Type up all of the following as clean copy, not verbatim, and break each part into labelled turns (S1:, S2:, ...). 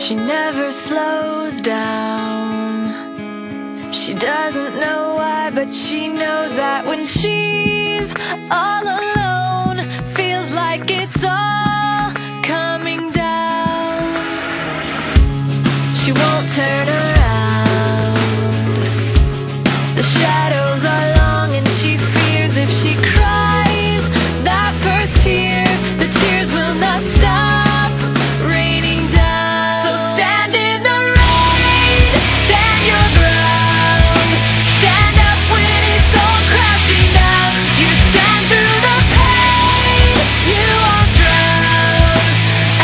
S1: She never slows down. She doesn't know why, but she knows that when she's all alone, feels like it's all coming down. She won't turn around. The shadows are long and she fears if she cries that first tear, the tears will not stop raining down. So stand in the rain, stand your ground, stand up when it's all crashing down. You stand through the pain, you won't drown,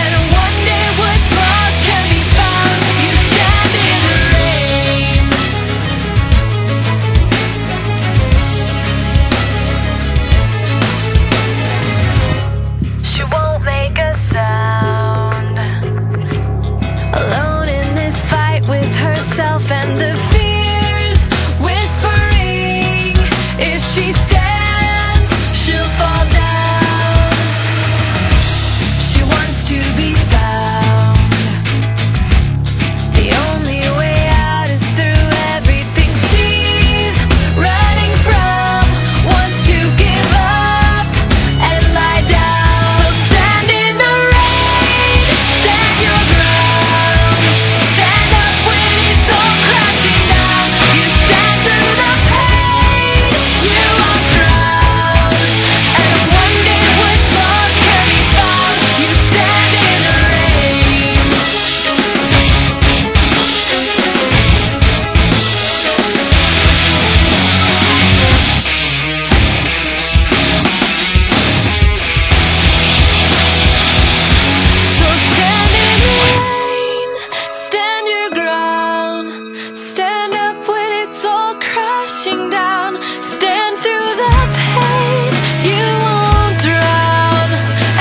S1: and one day what's lost can be found. You stand in the rain. She won't make a sound, alone in this fight with herself and the fears whispering. If she stands, she'll fall down. She wants to be found. The only way out is through everything she's running from. Wants to give up and lie down. So stand in the rain, stand your ground, stand up when it's all crashing down. You stand through the pain, you won't drown, and one day what's lost can be found. You stand in the rain. So stand in the rain, stand your ground, stand up when it's all crashing down. Stand through the pain, you won't drown,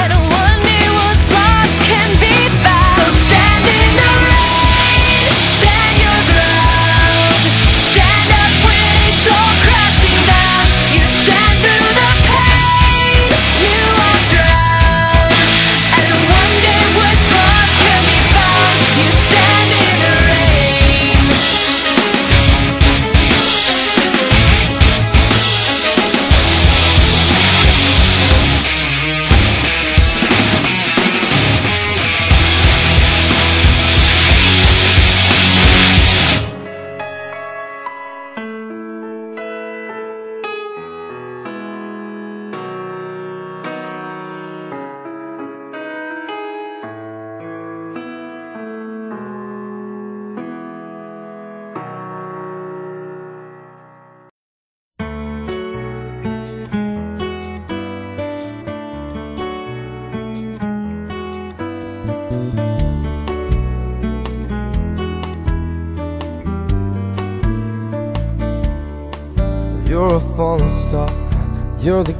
S1: and one day what's lost can be found. So stand in the rain, stand your ground, stand up when it's all crashing down. You stand through the pain, you won't drown, and one day what's lost can be found. You stand in the rain.
S2: You're a falling star, you're the